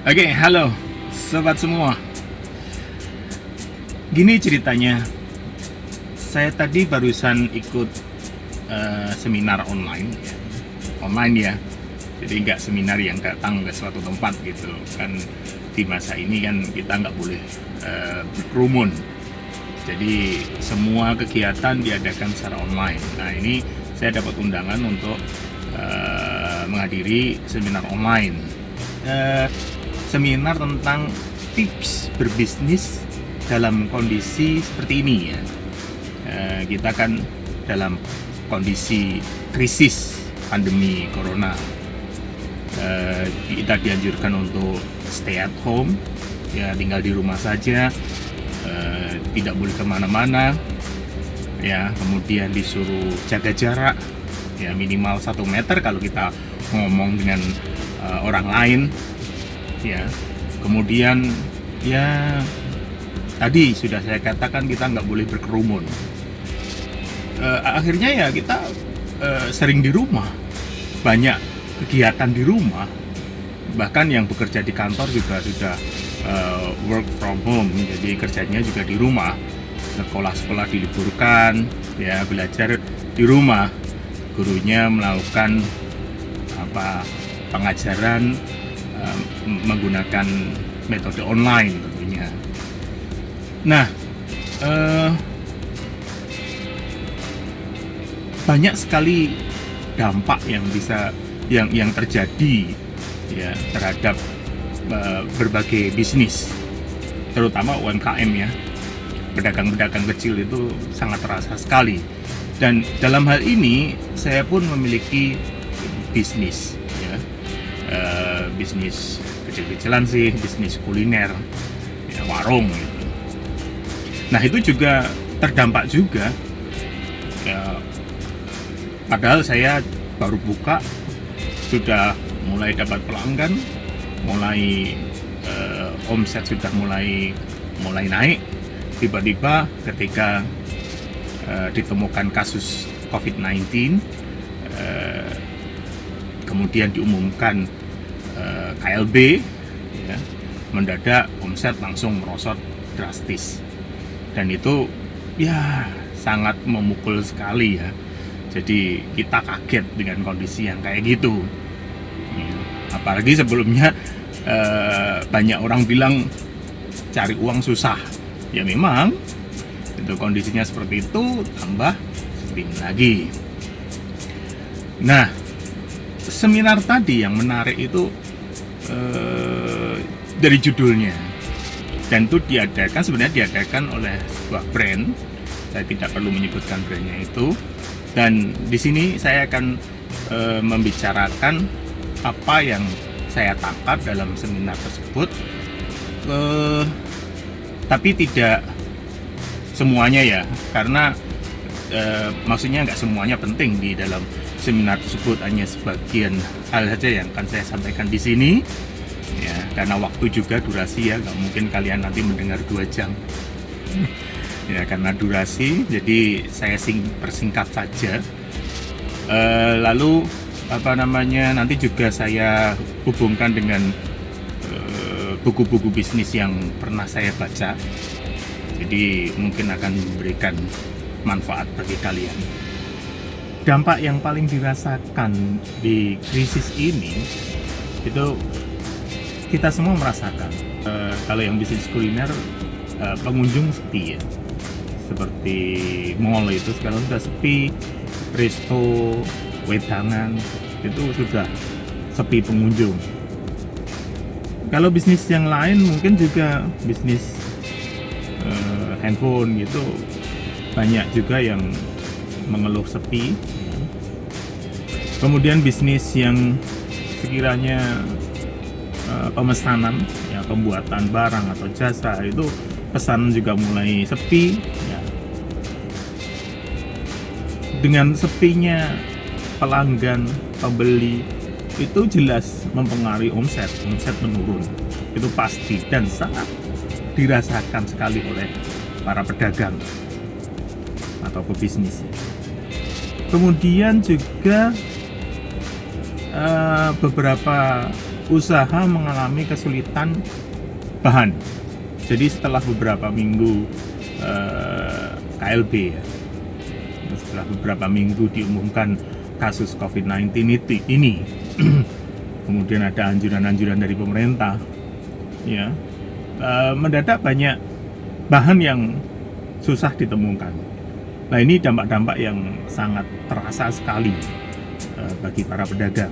Oke, halo sobat semua. Gini ceritanya, saya tadi barusan ikut seminar online, online ya. Jadi nggak seminar yang datang ke suatu tempat gitu kan. Di masa ini kan kita nggak boleh berkerumun. Jadi semua kegiatan diadakan secara online. Nah ini saya dapat undangan untuk menghadiri seminar online. Seminar tentang tips berbisnis dalam kondisi seperti ini ya. Kita kan dalam kondisi krisis pandemi corona. Kita dianjurkan untuk stay at home, ya tinggal di rumah saja, tidak boleh kemana-mana, ya kemudian disuruh jaga jarak, ya minimal 1 meter kalau kita ngomong dengan orang lain, ya kemudian ya tadi sudah saya katakan kita nggak boleh berkerumun. Akhirnya ya kita sering di rumah, banyak kegiatan di rumah, bahkan yang bekerja di kantor juga sudah work from home, jadi kerjanya juga di rumah. Sekolah-sekolah diliburkan, ya belajar di rumah, gurunya melakukan pengajaran menggunakan metode online tentunya. Nah, banyak sekali dampak yang bisa yang terjadi ya terhadap berbagai bisnis, terutama UMKM ya. Pedagang-pedagang kecil itu sangat terasa sekali. Dan dalam hal ini saya pun memiliki bisnis ya. Bisnis kecil-kecilan sih, bisnis kuliner ya, warung gitu. Nah itu juga terdampak juga ya, padahal saya baru buka sudah mulai dapat pelanggan, mulai omset sudah mulai naik. Tiba-tiba ketika ditemukan kasus COVID-19, kemudian diumumkan KLB, ya, mendadak omset langsung merosot drastis, dan itu ya sangat memukul sekali ya. Jadi kita kaget dengan kondisi yang kayak gitu ya. Apalagi sebelumnya banyak orang bilang cari uang susah. Ya memang itu kondisinya seperti itu, tambah sepi lagi. Nah, seminar tadi yang menarik itu dari judulnya, dan itu sebenarnya diadakan oleh sebuah brand. Saya tidak perlu menyebutkan brandnya itu. Dan di sini saya akan membicarakan apa yang saya tangkap dalam seminar tersebut, tapi tidak semuanya ya, karena maksudnya nggak semuanya penting di dalam seminar tersebut, hanya sebagian hal saja yang akan saya sampaikan di sini ya, karena waktu juga durasi ya, nggak mungkin kalian nanti mendengar 2 jam ya, karena durasi, jadi saya persingkat saja. Lalu nanti juga saya hubungkan dengan buku-buku bisnis yang pernah saya baca, jadi mungkin akan memberikan manfaat bagi kalian. Dampak yang paling dirasakan di krisis ini itu kita semua merasakan. Kalau yang bisnis kuliner, pengunjung sepi ya, seperti mall itu sekarang sudah sepi, resto, wedangan itu sudah sepi pengunjung. Kalau bisnis yang lain mungkin juga bisnis handphone gitu, banyak juga yang mengeluh sepi. Kemudian bisnis yang sekiranya pemesanan ya, pembuatan barang atau jasa, itu pesanan juga mulai sepi ya. Dengan sepinya pelanggan, pembeli, itu jelas mempengaruhi omset menurun, itu pasti dan sangat dirasakan sekali oleh para pedagang atau pebisnis. Kemudian juga beberapa usaha mengalami kesulitan bahan. Jadi setelah beberapa minggu KLB ya, setelah beberapa minggu diumumkan kasus COVID-19 ini kemudian ada anjuran-anjuran dari pemerintah ya, mendadak banyak bahan yang susah ditemukan. Nah, ini dampak-dampak yang sangat terasa sekali bagi para pedagang.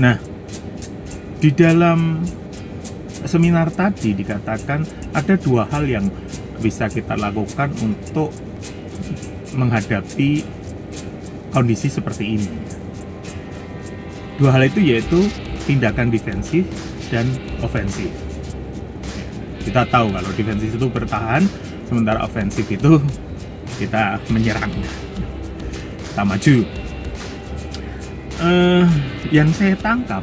Nah, di dalam seminar tadi dikatakan ada dua hal yang bisa kita lakukan untuk menghadapi kondisi seperti ini. Dua hal itu yaitu tindakan defensif dan ofensif. Kita tahu kalau defensif itu bertahan, sementara ofensif itu kita menyerang, kita maju. Yang saya tangkap,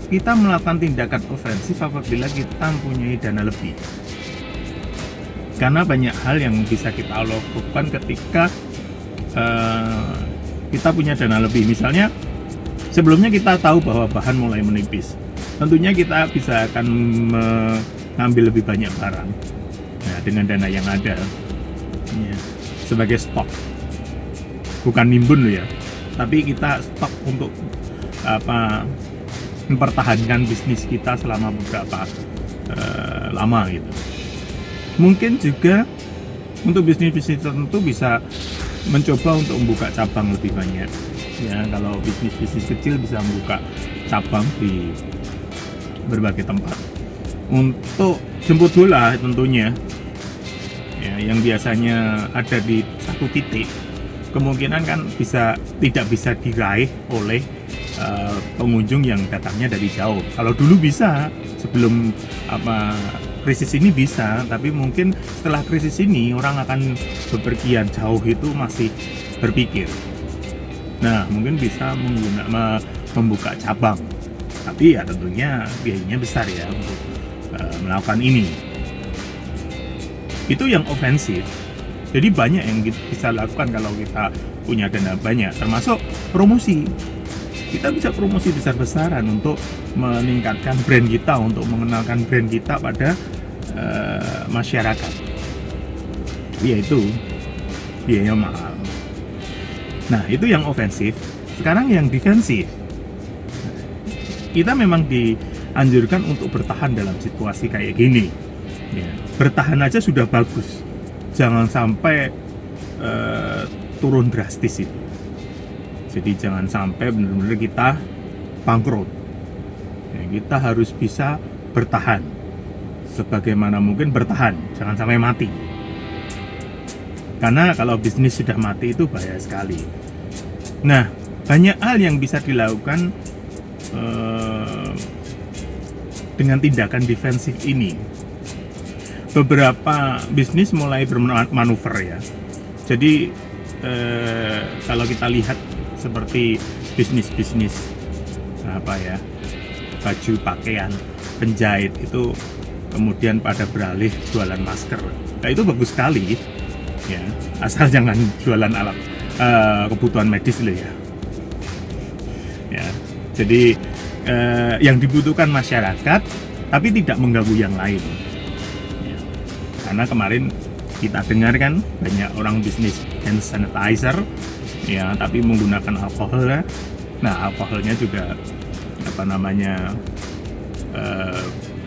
kita melakukan tindakan ofensif apabila kita mempunyai dana lebih. Karena banyak hal yang bisa kita lakukan ketika kita punya dana lebih. Misalnya, sebelumnya kita tahu bahwa bahan mulai menipis, tentunya kita bisa akan mengambil lebih banyak barang dengan dana yang ada ya, sebagai stok, bukan nimbun loh ya, tapi kita stok untuk mempertahankan bisnis kita selama beberapa lama gitu. Mungkin juga untuk bisnis-bisnis tertentu bisa mencoba untuk membuka cabang lebih banyak ya. Kalau bisnis-bisnis kecil bisa membuka cabang di berbagai tempat untuk jemput bola tentunya ya, yang biasanya ada di satu titik kemungkinan kan tidak bisa diraih oleh pengunjung yang datangnya dari jauh. Kalau dulu bisa, sebelum krisis ini bisa, tapi mungkin setelah krisis ini orang akan bepergian jauh itu masih berpikir. Nah, mungkin bisa membuka cabang, tapi ya tentunya biayanya besar ya untuk melakukan ini. Itu yang ofensif. Jadi banyak yang bisa lakukan kalau kita punya dana banyak, termasuk promosi. Kita bisa promosi besar-besaran untuk meningkatkan brand kita, untuk mengenalkan brand kita pada masyarakat. Ya itu biayanya mahal. Nah, itu yang ofensif. Sekarang yang defensif. Kita memang dianjurkan untuk bertahan dalam situasi kayak gini. Ya, bertahan aja sudah bagus. Jangan sampai turun drastis itu. Jadi jangan sampai benar-benar kita bangkrut. Ya, kita harus bisa bertahan. Sebagaimana mungkin bertahan, jangan sampai mati. Karena kalau bisnis sudah mati itu bahaya sekali. Nah, banyak hal yang bisa dilakukan dengan tindakan defensif ini. Beberapa bisnis mulai bermanuver ya. Jadi kalau kita lihat seperti bisnis-bisnis baju pakaian penjahit itu kemudian pada beralih jualan masker. Nah, itu bagus sekali ya, asal jangan jualan alat kebutuhan medis loh ya. Ya, jadi yang dibutuhkan masyarakat tapi tidak mengganggu yang lain. Ya, karena kemarin kita dengar kan banyak orang bisnis hand sanitizer ya, tapi menggunakan alkohol. Nah, alkoholnya juga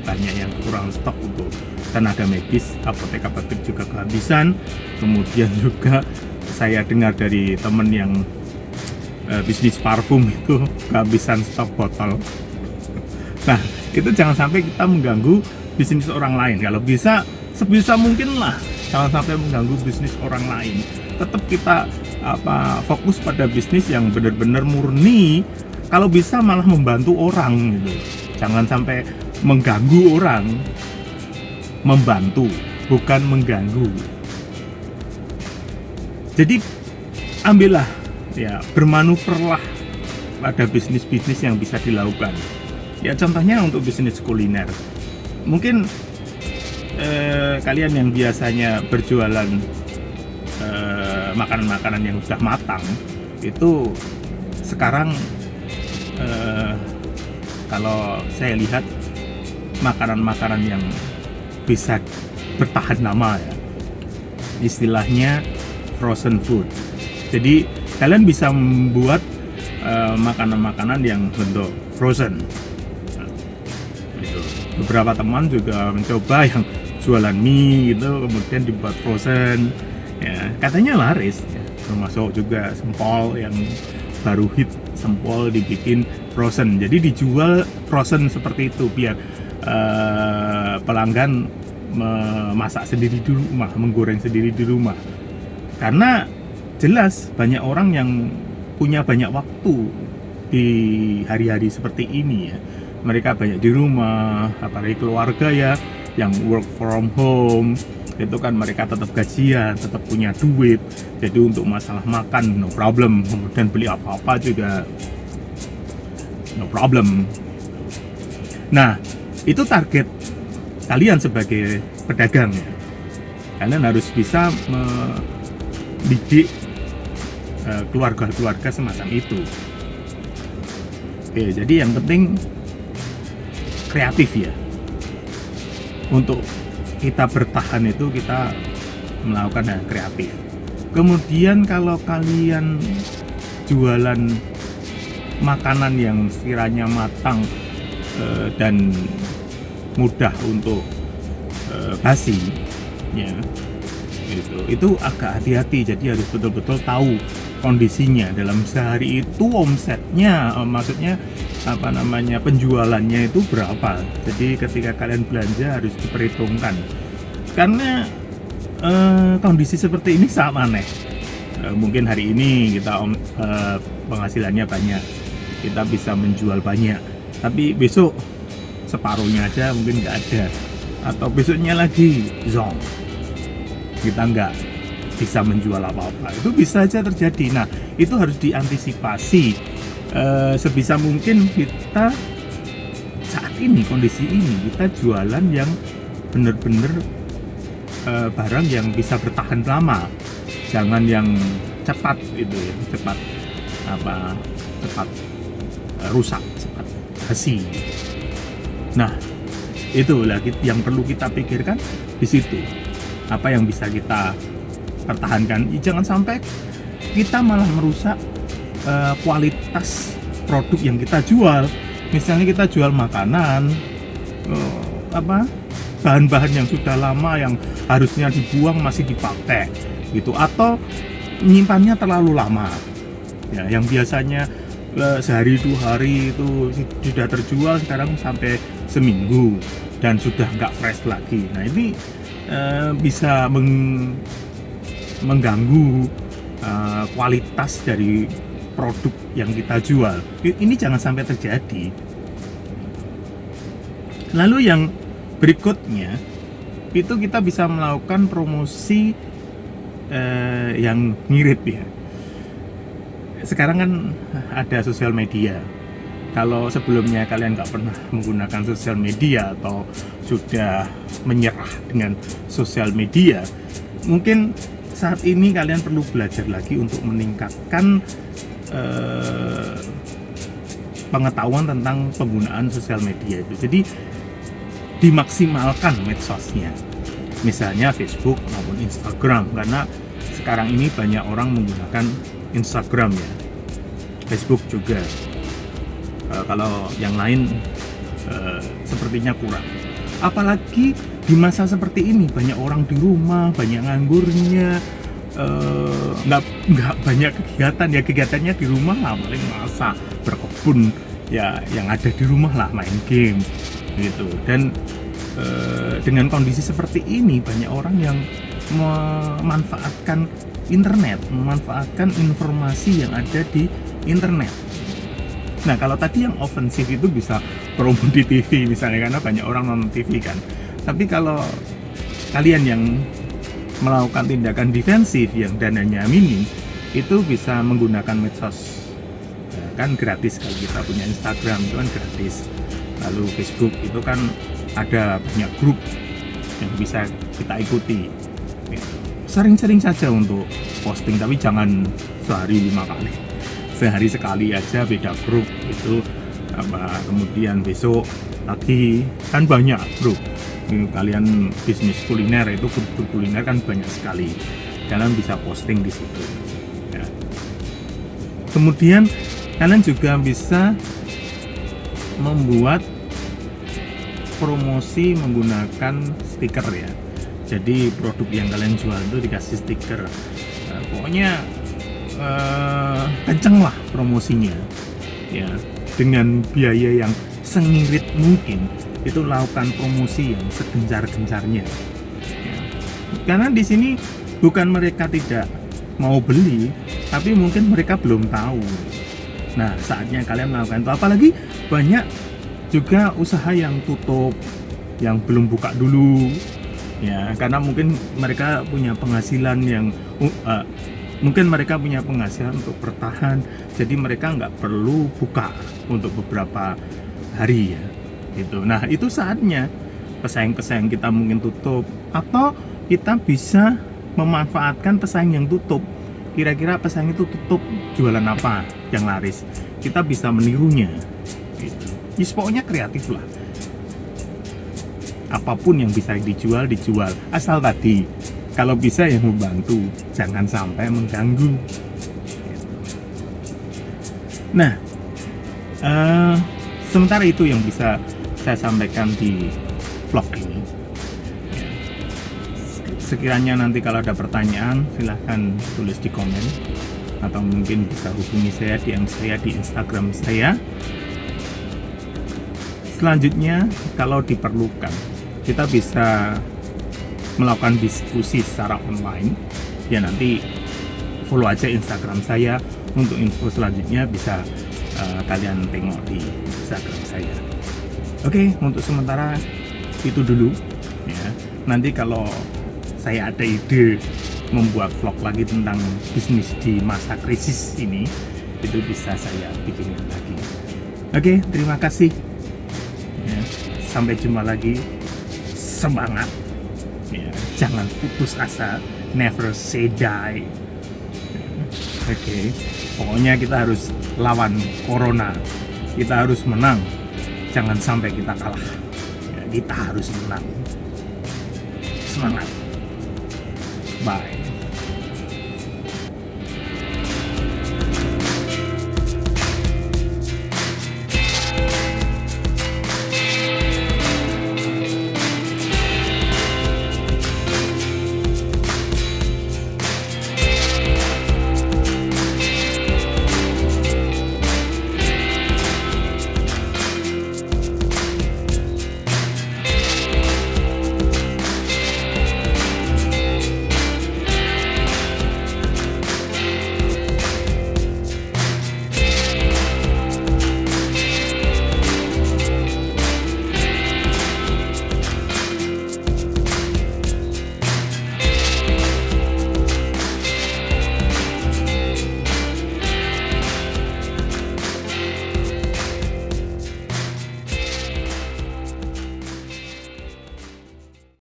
banyak yang kurang stok untuk tenaga medis, apotek-apotek juga kehabisan. Kemudian juga saya dengar dari temen yang bisnis parfum itu kehabisan stok botol. Nah, itu jangan sampai kita mengganggu bisnis orang lain. Kalau bisa, sebisa mungkin lah jangan sampai mengganggu bisnis orang lain. Tetap kita fokus pada bisnis yang benar-benar murni. Kalau bisa malah membantu orang gitu. Jangan sampai mengganggu orang. Membantu, bukan mengganggu. Jadi ambillah ya, bermanuverlah pada bisnis-bisnis yang bisa dilakukan. Ya, contohnya untuk bisnis kuliner. Mungkin kalian yang biasanya berjualan makanan-makanan yang sudah matang itu sekarang kalau saya lihat makanan-makanan yang bisa bertahan lama ya, istilahnya frozen food. Jadi kalian bisa membuat makanan-makanan yang bentuk frozen. Nah, gitu. Beberapa teman juga mencoba yang jualan mie gitu, kemudian dibuat frozen. Ya, katanya laris. Ya. Termasuk juga sempol yang baru hit, sempol dibikin frozen. Jadi dijual frozen seperti itu biar pelanggan memasak sendiri di rumah, menggoreng sendiri di rumah. Karena jelas banyak orang yang punya banyak waktu di hari-hari seperti ini ya. Mereka banyak di rumah, apalagi keluarga ya yang work from home. Itu kan mereka tetap gajian, tetap punya duit. Jadi untuk masalah makan no problem, kemudian beli apa-apa juga no problem. Nah, itu target kalian sebagai pedagang ya. Kalian harus bisa mendidik keluarga-keluarga semacam itu. Oke, jadi yang penting kreatif ya. Untuk kita bertahan itu kita melakukan yang kreatif. Kemudian kalau kalian jualan makanan yang sekiranya matang dan mudah untuk basi ya, itu agak hati-hati. Jadi harus betul-betul tahu kondisinya. Dalam sehari itu omsetnya, maksudnya penjualannya itu berapa. Jadi ketika kalian belanja harus diperhitungkan, karena kondisi seperti ini sangat aneh. Mungkin hari ini kita penghasilannya banyak, kita bisa menjual banyak, tapi besok separuhnya aja mungkin nggak ada, atau besoknya lagi zong, kita nggak bisa menjual apa-apa. Itu bisa aja terjadi. Nah, itu harus diantisipasi. Sebisa mungkin kita saat ini, kondisi ini, kita jualan yang benar-benar barang yang bisa bertahan lama. Jangan yang cepat itu ya, cepat rusak, cepat basi. Nah, itulah yang perlu kita pikirkan di situ. Apa yang bisa kita pertahankan? Jangan sampai kita malah merusak kualitas produk yang kita jual. Misalnya kita jual makanan, bahan-bahan yang sudah lama yang harusnya dibuang masih dipakai gitu, atau menyimpannya terlalu lama ya, yang biasanya sehari 2 hari itu sudah terjual, sekarang sampai seminggu dan sudah nggak fresh lagi. Nah, ini bisa mengganggu kualitas dari produk yang kita jual. Ini jangan sampai terjadi. Lalu yang berikutnya itu kita bisa melakukan promosi yang mirip ya. Sekarang kan ada sosial media. Kalau sebelumnya kalian nggak pernah menggunakan sosial media atau sudah menyerah dengan sosial media, mungkin saat ini kalian perlu belajar lagi untuk meningkatkan pengetahuan tentang penggunaan sosial media itu. Jadi dimaksimalkan medsosnya, misalnya Facebook maupun Instagram, karena sekarang ini banyak orang menggunakan Instagram ya, Facebook juga. Kalau yang lain sepertinya kurang. Apalagi di masa seperti ini, banyak orang di rumah, banyak nganggurnya, nggak banyak kegiatan ya, kegiatannya di rumah lah, paling masak, berkebun ya, yang ada di rumah lah, main game gitu. Dan dengan kondisi seperti ini, banyak orang yang memanfaatkan internet, memanfaatkan informasi yang ada di internet. Nah, kalau tadi yang ofensif itu bisa promo di TV misalnya, karena banyak orang nonton TV kan. Tapi kalau kalian yang melakukan tindakan defensif yang dananya minim, itu bisa menggunakan medsos. Kan gratis, kalau kita punya Instagram itu kan gratis. Lalu Facebook itu kan ada banyak grup yang bisa kita ikuti. Sering-sering saja untuk posting, tapi jangan sehari 5 kali. Sehari sekali aja beda grup itu kemudian besok lagi, kan banyak bro. Kalian bisnis kuliner itu, grup kuliner kan banyak sekali, kalian bisa posting di situ ya. Kemudian kalian juga bisa membuat promosi menggunakan stiker ya. Jadi produk yang kalian jual itu dikasih stiker. Pokoknya kenceng lah promosinya ya, dengan biaya yang sengirit mungkin. Itu lakukan promosi yang segencar-gencarnya ya. Karena di sini bukan mereka tidak mau beli, tapi mungkin mereka belum tahu. Nah, saatnya kalian melakukan itu. Apalagi banyak juga usaha yang tutup, yang belum buka dulu ya, karena mungkin mereka punya penghasilan yang mungkin mereka punya penghasilan untuk bertahan, jadi mereka nggak perlu buka untuk beberapa hari ya gitu. Nah, itu saatnya pesaing-pesaing kita mungkin tutup, atau kita bisa memanfaatkan pesaing yang tutup. Kira-kira pesaing itu tutup, jualan apa yang laris, kita bisa menirunya gitu. Pokoknya kreatif lah, apapun yang bisa dijual, asal tadi kalau bisa yang membantu, jangan sampai mengganggu. Nah, sementara itu yang bisa saya sampaikan di vlog ini. Sekiranya nanti kalau ada pertanyaan, silahkan tulis di komen, atau mungkin bisa hubungi saya di Instagram saya. Selanjutnya, kalau diperlukan, kita bisa melakukan diskusi secara online ya. Nanti follow aja Instagram saya, untuk info selanjutnya bisa kalian tengok di Instagram saya. Oke, untuk sementara itu dulu ya. Nanti kalau saya ada ide membuat vlog lagi tentang bisnis di masa krisis ini, itu bisa saya bikinkan lagi. Oke, terima kasih ya. Sampai jumpa lagi. Semangat ya, jangan putus asa, never say die. Oke, pokoknya kita harus lawan corona, kita harus menang, jangan sampai kita kalah ya, kita harus menang. Semangat, bye.